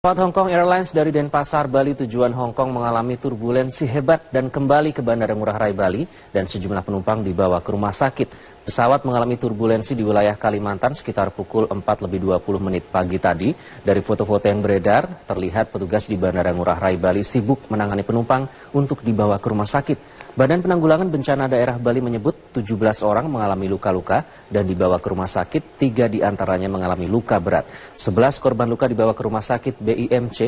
Pesawat Hong Kong Airlines dari Denpasar, Bali tujuan Hong Kong mengalami turbulensi hebat dan kembali ke Bandara Ngurah Rai Bali dan sejumlah penumpang dibawa ke rumah sakit. Pesawat mengalami turbulensi di wilayah Kalimantan sekitar pukul 4:20 pagi tadi. Dari foto-foto yang beredar, terlihat petugas di Bandara Ngurah Rai Bali sibuk menangani penumpang untuk dibawa ke rumah sakit. Badan Penanggulangan Bencana Daerah Bali menyebut 17 orang mengalami luka-luka dan dibawa ke rumah sakit, 3 diantaranya mengalami luka berat. 11 korban luka dibawa ke rumah sakit BIMC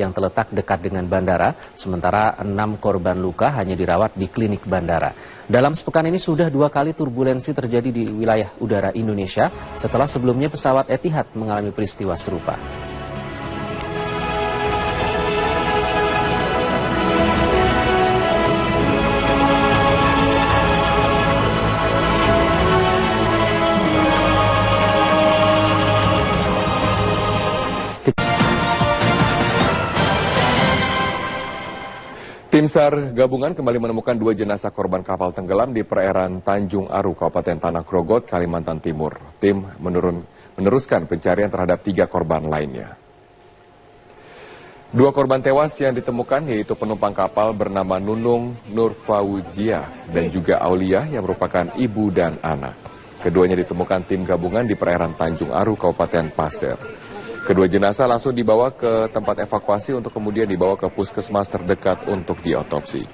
yang terletak dekat dengan bandara, sementara 6 korban luka hanya dirawat di klinik bandara. Dalam sepekan ini sudah 2 kali turbulensi terjadi di wilayah udara Indonesia setelah sebelumnya pesawat Etihad mengalami peristiwa serupa. Tim SAR gabungan kembali menemukan 2 jenazah korban kapal tenggelam di perairan Tanjung Aru, Kabupaten Tanah Grogot, Kalimantan Timur. Tim meneruskan pencarian terhadap 3 korban lainnya. 2 korban tewas yang ditemukan yaitu penumpang kapal bernama Nunung Nurfaujia dan juga Aulia yang merupakan ibu dan anak. Keduanya ditemukan tim gabungan di perairan Tanjung Aru, Kabupaten Pasir. Kedua jenazah langsung dibawa ke tempat evakuasi untuk kemudian dibawa ke puskesmas terdekat untuk diotopsi.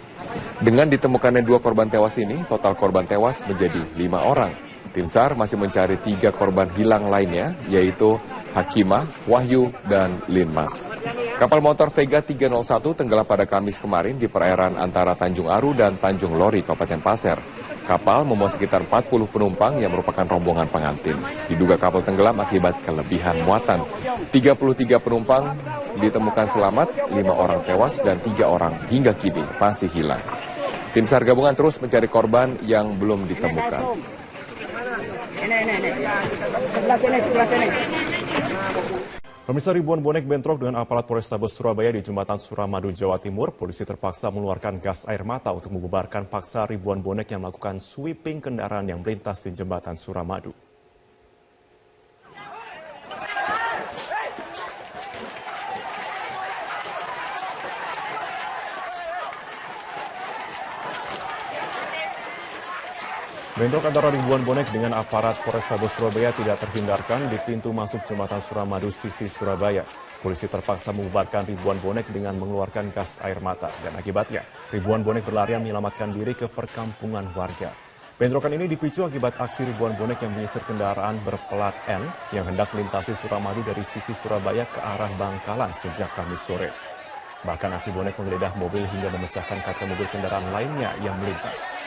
Dengan ditemukannya 2 korban tewas ini, total korban tewas menjadi 5 orang. Tim SAR masih mencari 3 korban hilang lainnya, yaitu Hakimah, Wahyu, dan Linmas. Kapal motor Vega 301 tenggelam pada Kamis kemarin di perairan antara Tanjung Aru dan Tanjung Lori, Kabupaten Pasir. Kapal membawa sekitar 40 penumpang yang merupakan rombongan pengantin. Diduga kapal tenggelam akibat kelebihan muatan. 33 penumpang ditemukan selamat, 5 orang tewas dan 3 orang hingga kini masih hilang. Tim SAR gabungan terus mencari korban yang belum ditemukan. Pemirsa, ribuan bonek bentrok dengan aparat Polrestabes Surabaya di Jembatan Suramadu, Jawa Timur. Polisi terpaksa mengeluarkan gas air mata untuk membubarkan paksa ribuan bonek yang melakukan sweeping kendaraan yang melintas di Jembatan Suramadu. Bentrok antara ribuan bonek dengan aparat Polrestabes Surabaya tidak terhindarkan di pintu masuk Jembatan Suramadu sisi Surabaya. Polisi terpaksa membubarkan ribuan bonek dengan mengeluarkan gas air mata dan akibatnya ribuan bonek berlarian menyelamatkan diri ke perkampungan warga. Bentrokan ini dipicu akibat aksi ribuan bonek yang menyisir kendaraan berplat N yang hendak melintasi Suramadu dari sisi Surabaya ke arah Bangkalan sejak Kamis sore. Bahkan aksi bonek menggeledah mobil hingga memecahkan kaca mobil kendaraan lainnya yang melintas.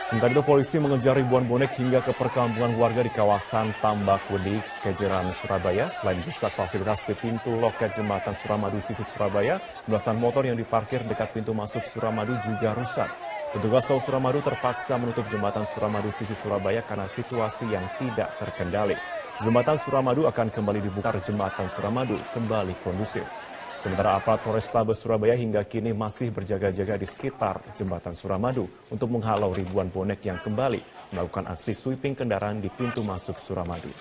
Sementara itu polisi mengejar ribuan bonek hingga ke perkampungan warga di kawasan Tambakudi, Kejeran, Surabaya. Selain merusak fasilitas di pintu loket Jembatan Suramadu sisi Surabaya, belasan motor yang diparkir dekat pintu masuk Suramadu juga rusak. Petugas tol Suramadu terpaksa menutup Jembatan Suramadu sisi Surabaya karena situasi yang tidak terkendali. Jembatan Suramadu akan kembali dibuka, Jembatan Suramadu kembali kondusif. Sementara aparat Polrestabes Surabaya hingga kini masih berjaga-jaga di sekitar Jembatan Suramadu untuk menghalau ribuan bonek yang kembali melakukan aksi sweeping kendaraan di pintu masuk Suramadu.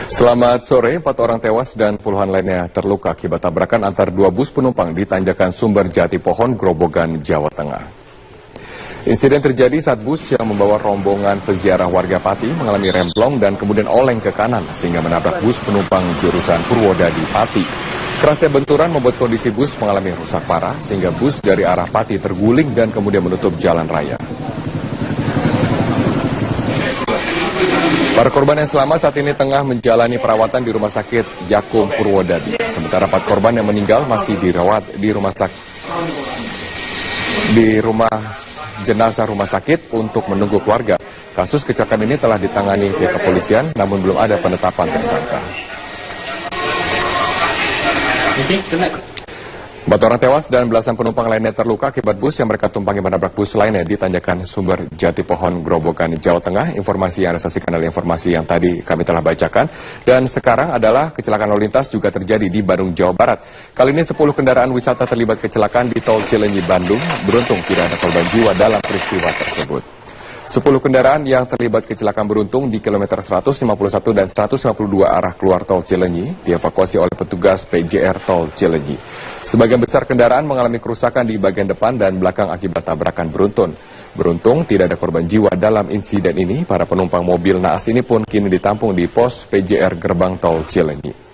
Selamat sore, 4 orang tewas dan puluhan lainnya terluka akibat tabrakan antar 2 bus penumpang di Tanjakan Sumber Jati Pohon, Grobogan, Jawa Tengah. Insiden terjadi saat bus yang membawa rombongan peziarah warga Pati mengalami remblong dan kemudian oleng ke kanan sehingga menabrak bus penumpang jurusan Purwodadi Pati. Kerasnya benturan membuat kondisi bus mengalami rusak parah sehingga bus dari arah Pati terguling dan kemudian menutup jalan raya. Para korban yang selamat saat ini tengah menjalani perawatan di Rumah Sakit Yakum Purwodadi. Sementara 4 korban yang meninggal masih dirawat di rumah jenazah rumah sakit untuk menunggu keluarga. Kasus kecelakaan ini telah ditangani pihak kepolisian, namun belum ada penetapan tersangka. 4 orang tewas dan belasan penumpang lainnya terluka akibat bus yang mereka tumpangi menabrak bus lainnya di Tanjakan Sumber Jati Pohon, Grobogan, Jawa Tengah. Informasi yang Anda saksikan adalah informasi yang tadi kami telah bacakan. Dan sekarang adalah kecelakaan lalu lintas juga terjadi di Bandung, Jawa Barat. Kali ini 10 kendaraan wisata terlibat kecelakaan di Tol Cileunyi, Bandung. Beruntung tidak ada korban jiwa dalam peristiwa tersebut. 10 kendaraan yang terlibat kecelakaan beruntung di kilometer 151 dan 152 arah keluar Tol Cileunyi dievakuasi oleh petugas PJR Tol Cileunyi. Sebagian besar kendaraan mengalami kerusakan di bagian depan dan belakang akibat tabrakan beruntun. Beruntung tidak ada korban jiwa dalam insiden ini. Para penumpang mobil naas ini pun kini ditampung di pos PJR Gerbang Tol Cileunyi.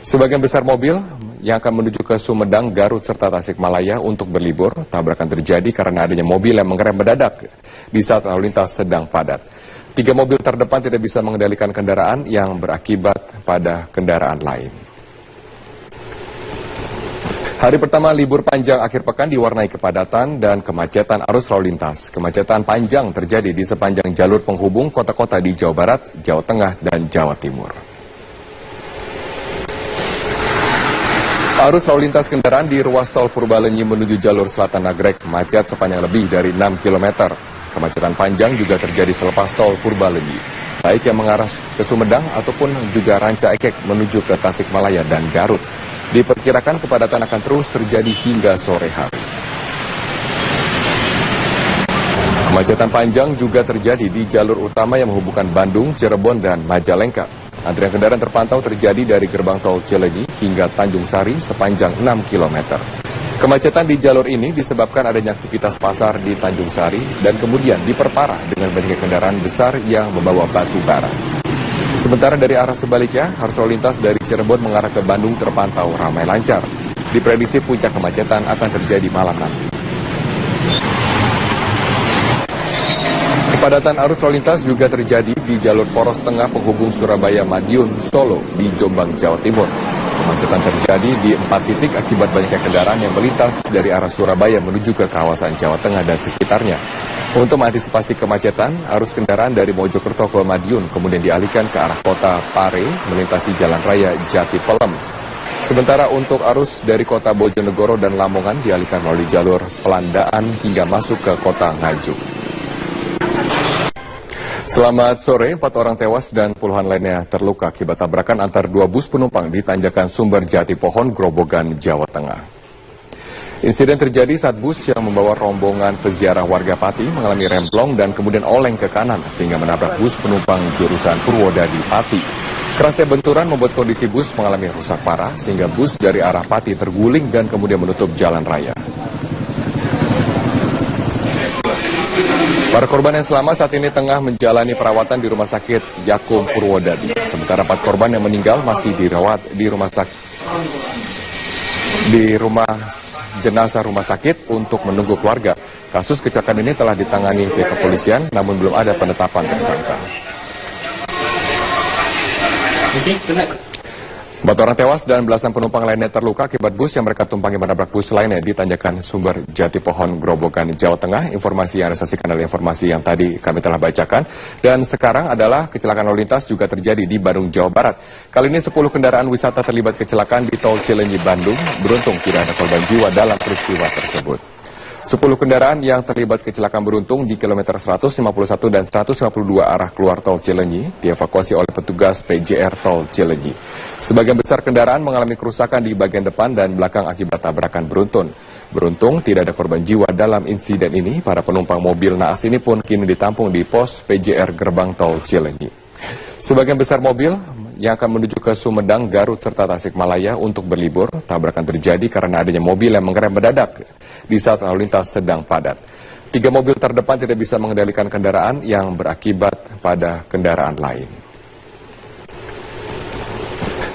Sebagian besar mobil yang akan menuju ke Sumedang, Garut, serta Tasikmalaya untuk berlibur. Tabrakan terjadi karena adanya mobil yang mengerem mendadak di saat lalu lintas sedang padat. 3 mobil terdepan tidak bisa mengendalikan kendaraan yang berakibat pada kendaraan lain. Hari pertama libur panjang akhir pekan diwarnai kepadatan dan kemacetan arus lalu lintas. Kemacetan panjang terjadi di sepanjang jalur penghubung kota-kota di Jawa Barat, Jawa Tengah, dan Jawa Timur. Arus lalu lintas kendaraan di ruas tol Purbalenyi menuju jalur selatan Nagrek macet sepanjang lebih dari 6 km. Kemacetan panjang juga terjadi selepas tol Purbalenyi, baik yang mengarah ke Sumedang ataupun juga Ranca Ekek menuju ke Tasikmalaya dan Garut. Diperkirakan kepadatan akan terus terjadi hingga sore hari. Kemacetan panjang juga terjadi di jalur utama yang menghubungkan Bandung, Cirebon, dan Majalengka. Antrian kendaraan terpantau terjadi dari gerbang tol Cileunyi hingga Tanjung Sari sepanjang 6 km. Kemacetan di jalur ini disebabkan adanya aktivitas pasar di Tanjung Sari dan kemudian diperparah dengan banyaknya kendaraan besar yang membawa batu bara. Sementara dari arah sebaliknya, arus lalu lintas dari Cirebon mengarah ke Bandung terpantau ramai lancar. Diprediksi puncak kemacetan akan terjadi malam nanti. Kepadatan arus lalu lintas juga terjadi di jalur poros tengah penghubung Surabaya, Madiun, Solo di Jombang, Jawa Timur. Kemacetan terjadi di 4 titik akibat banyaknya kendaraan yang melintas dari arah Surabaya menuju ke kawasan Jawa Tengah dan sekitarnya. Untuk mengantisipasi kemacetan, arus kendaraan dari Mojokerto ke Madiun kemudian dialihkan ke arah kota Pare melintasi Jalan Raya Jati Pelem. Sementara untuk arus dari kota Bojonegoro dan Lamongan dialihkan melalui jalur Pelandaan hingga masuk ke kota Nganjuk. Selamat sore, 4 orang tewas dan puluhan lainnya terluka akibat tabrakan antar 2 bus penumpang di Tanjakan Sumber Jati Pohon, Grobogan, Jawa Tengah. Insiden terjadi saat bus yang membawa rombongan peziarah warga Pati mengalami remblong dan kemudian oleng ke kanan sehingga menabrak bus penumpang jurusan Purwodadi Pati. Kerasnya benturan membuat kondisi bus mengalami rusak parah sehingga bus dari arah Pati terguling dan kemudian menutup jalan raya. Para korban yang selamat saat ini tengah menjalani perawatan di Rumah Sakit Yakum Purwodadi. Sementara 4 korban yang meninggal masih dirawat di rumah jenazah rumah sakit untuk menunggu keluarga. Kasus kecelakaan ini telah ditangani pihak kepolisian, namun belum ada penetapan tersangka. 4 orang tewas dan belasan penumpang lainnya terluka akibat bus yang mereka tumpangi menabrak bus lainnya di Tanjakan Sumber Jati Pohon, Grobogan, Jawa Tengah. Informasi yang Anda saksikan adalah informasi yang tadi kami telah bacakan. Dan sekarang adalah kecelakaan lalu lintas juga terjadi di Bandung, Jawa Barat. Kali ini 10 kendaraan wisata terlibat kecelakaan di Tol Cileunyi, Bandung. Beruntung tidak ada korban jiwa dalam peristiwa tersebut. 10 kendaraan yang terlibat kecelakaan beruntung di kilometer 151 dan 152 arah keluar Tol Cileunyi dievakuasi oleh petugas PJR Tol Cileunyi. Sebagian besar kendaraan mengalami kerusakan di bagian depan dan belakang akibat tabrakan beruntun. Beruntung tidak ada korban jiwa dalam insiden ini. Para penumpang mobil naas ini pun kini ditampung di pos PJR Gerbang Tol Cileunyi. Sebagian besar mobil yang akan menuju ke Sumedang, Garut, serta Tasikmalaya untuk berlibur. Tabrakan terjadi karena adanya mobil yang mengerem mendadak di saat lalu lintas sedang padat. 3 mobil terdepan tidak bisa mengendalikan kendaraan yang berakibat pada kendaraan lain.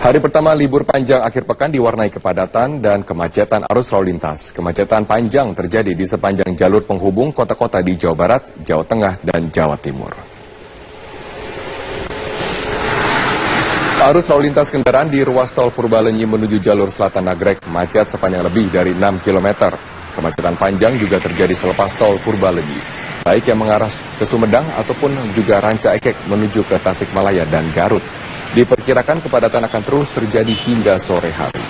Hari pertama libur panjang akhir pekan diwarnai kepadatan dan kemacetan arus lalu lintas. Kemacetan panjang terjadi di sepanjang jalur penghubung kota-kota di Jawa Barat, Jawa Tengah, dan Jawa Timur. Arus lalu lintas kendaraan di ruas tol Purbalenyi menuju jalur selatan Nagrek macet sepanjang lebih dari 6 km. Kemacetan panjang juga terjadi selepas tol Purbalenyi, baik yang mengarah ke Sumedang ataupun juga Ranca Ekek menuju ke Tasikmalaya dan Garut. Diperkirakan kepadatan akan terus terjadi hingga sore hari.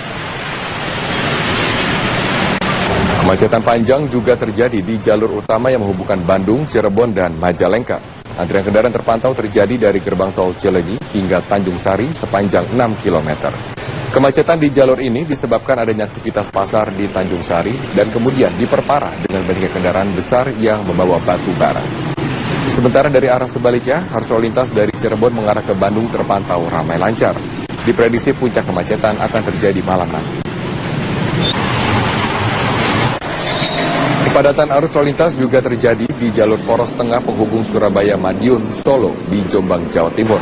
Kemacetan panjang juga terjadi di jalur utama yang menghubungkan Bandung, Cirebon, dan Majalengka. Antrian kendaraan terpantau terjadi dari gerbang tol Cileunyi hingga Tanjung Sari sepanjang 6 km. Kemacetan di jalur ini disebabkan adanya aktivitas pasar di Tanjung Sari dan kemudian diperparah dengan banyaknya kendaraan besar yang membawa batu bara. Sementara dari arah sebaliknya, arus lalu lintas dari Cirebon mengarah ke Bandung terpantau ramai lancar. Diprediksi puncak kemacetan akan terjadi malam nanti. Kepadatan arus lalu lintas juga terjadi di jalur poros tengah penghubung Surabaya Madiun Solo di Jombang, Jawa Timur.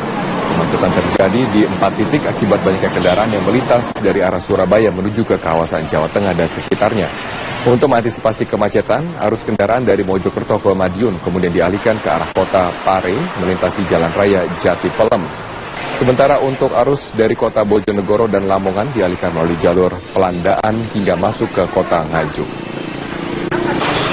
Kemacetan terjadi di 4 titik akibat banyaknya kendaraan yang melintas dari arah Surabaya menuju ke kawasan Jawa Tengah dan sekitarnya. Untuk mengantisipasi kemacetan, arus kendaraan dari Mojokerto ke Madiun kemudian dialihkan ke arah kota Pare melintasi Jalan Raya Jati Pelem. Sementara untuk arus dari kota Bojonegoro dan Lamongan dialihkan melalui jalur Pelandaan hingga masuk ke kota Nganjuk.